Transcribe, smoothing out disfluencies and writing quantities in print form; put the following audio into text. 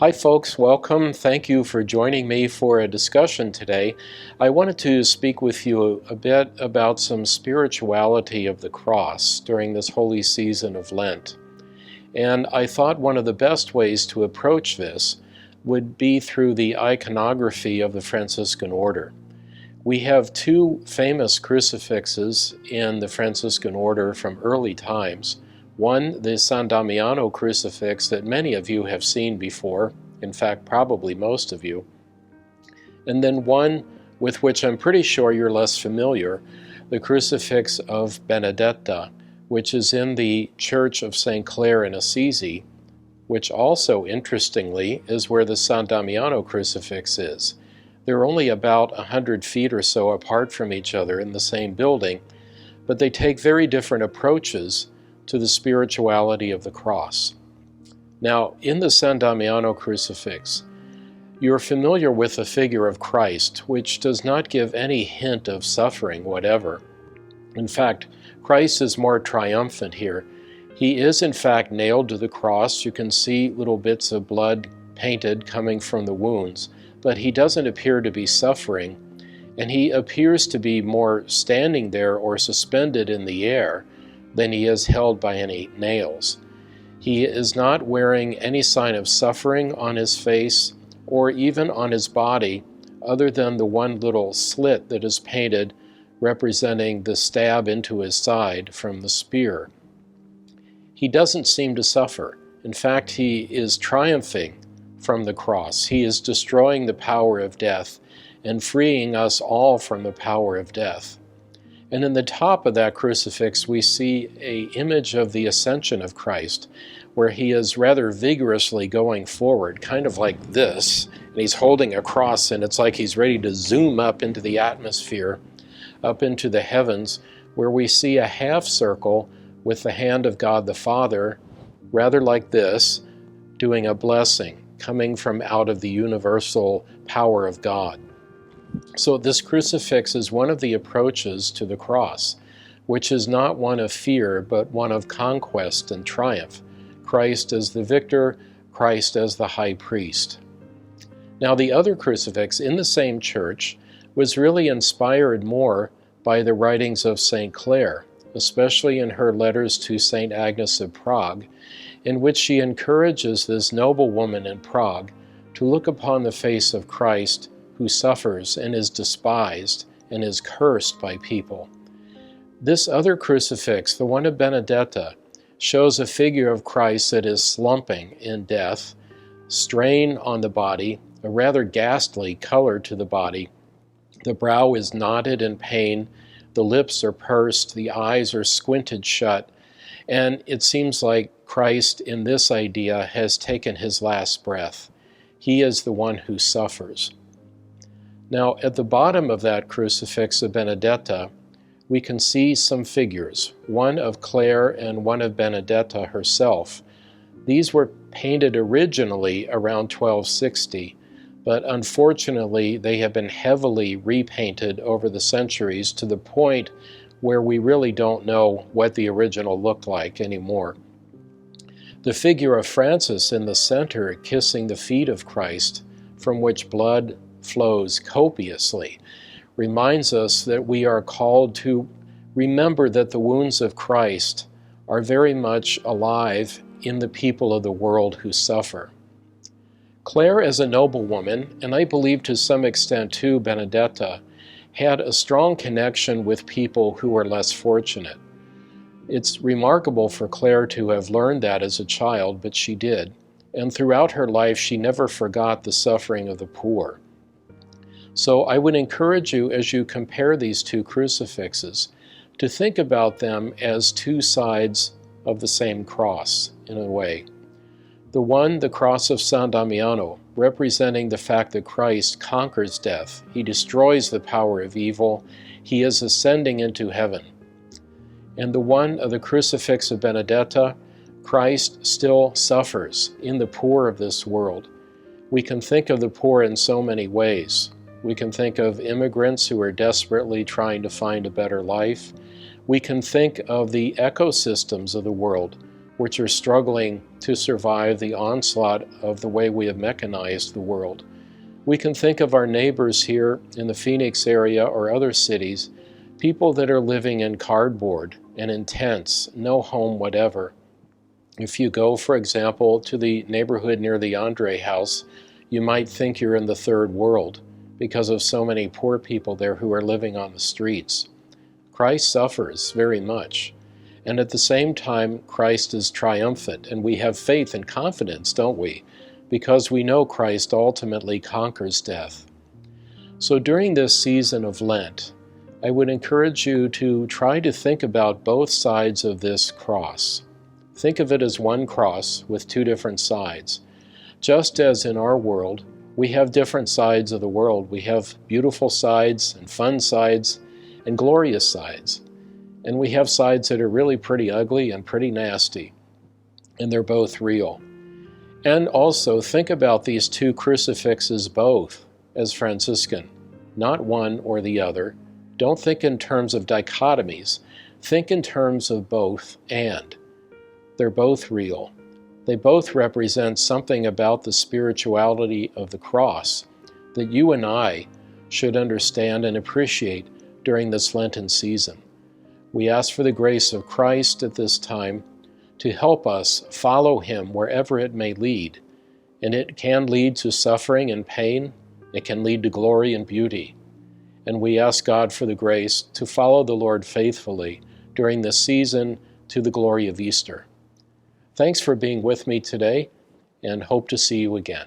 Hi folks, welcome. Thank you for joining me for a discussion today. I wanted to speak with you a bit about some spirituality of the cross during this holy season of Lent. And I thought one of the best ways to approach this would be through the iconography of the Franciscan order. We have two famous crucifixes in the Franciscan order from early times. One, the San Damiano crucifix that many of you have seen before, in fact probably most of you, and then one with which I'm pretty sure you're less familiar, the crucifix of Benedetta, which is in the Church of St. Clare in Assisi, which also, interestingly, is where the San Damiano crucifix is. They're only about 100 feet or so apart from each other in the same building, but they take very different approaches to the spirituality of the cross. Now, in the San Damiano crucifix, you're familiar with the figure of Christ, which does not give any hint of suffering whatever. In fact, Christ is more triumphant here. He is in fact nailed to the cross. You can see little bits of blood painted coming from the wounds, but he doesn't appear to be suffering, and he appears to be more standing there or suspended in the air than he is held by any nails. He is not wearing any sign of suffering on his face or even on his body, other than the one little slit that is painted representing the stab into his side from the spear. He doesn't seem to suffer. In fact, he is triumphing from the cross. He is destroying the power of death and freeing us all from the power of death. And in the top of that crucifix, we see an image of the ascension of Christ, where he is rather vigorously going forward, kind of like this, and he's holding a cross, and it's like he's ready to zoom up into the atmosphere, up into the heavens, where we see a half circle with the hand of God the Father, rather like this, doing a blessing, coming from out of the universal power of God. So this crucifix is one of the approaches to the cross, which is not one of fear, but one of conquest and triumph. Christ as the victor, Christ as the high priest. Now, the other crucifix in the same church was really inspired more by the writings of St. Clare, especially in her letters to St. Agnes of Prague, in which she encourages this noble woman in Prague to look upon the face of Christ, who suffers and is despised and is cursed by people. This other crucifix, the one of Benedetta, shows a figure of Christ that is slumping in death, strain on the body, a rather ghastly color to the body. The brow is knotted in pain, the lips are pursed, the eyes are squinted shut, and it seems like Christ in this idea has taken his last breath. He is the one who suffers. Now, at the bottom of that crucifix of Benedetta, we can see some figures, one of Clare and one of Benedetta herself. These were painted originally around 1260, but unfortunately they have been heavily repainted over the centuries to the point where we really don't know what the original looked like anymore. The figure of Francis in the center kissing the feet of Christ, from which blood flows copiously, reminds us that we are called to remember that the wounds of Christ are very much alive in the people of the world who suffer. Clare, as a noble woman, and I believe to some extent too Benedetta, had a strong connection with people who were less fortunate. It's remarkable for Clare to have learned that as a child, but she did. And throughout her life, she never forgot the suffering of the poor. So I would encourage you, as you compare these two crucifixes, to think about them as two sides of the same cross, in a way. The one, the cross of San Damiano, representing the fact that Christ conquers death. He destroys the power of evil. He is ascending into heaven. And the one of the crucifix of Benedetta, Christ still suffers in the poor of this world. We can think of the poor in so many ways. We can think of immigrants who are desperately trying to find a better life. We can think of the ecosystems of the world, which are struggling to survive the onslaught of the way we have mechanized the world. We can think of our neighbors here in the Phoenix area or other cities, people that are living in cardboard and in tents, no home whatever. If you go, for example, to the neighborhood near the Andre house, you might think you're in the third world because of so many poor people there who are living on the streets. Christ suffers very much. And at the same time, Christ is triumphant, and we have faith and confidence, don't we? Because we know Christ ultimately conquers death. So during this season of Lent, I would encourage you to try to think about both sides of this cross. Think of it as one cross with two different sides. Just as in our world, we have different sides of the world. We have beautiful sides and fun sides and glorious sides. And we have sides that are really pretty ugly and pretty nasty. And they're both real. And also think about these two crucifixes both as Franciscan, not one or the other. Don't think in terms of dichotomies. Think in terms of both and. They're both real. They both represent something about the spirituality of the cross that you and I should understand and appreciate during this Lenten season. We ask for the grace of Christ at this time to help us follow Him wherever it may lead. And it can lead to suffering and pain. It can lead to glory and beauty. And we ask God for the grace to follow the Lord faithfully during this season to the glory of Easter. Thanks for being with me today, and hope to see you again.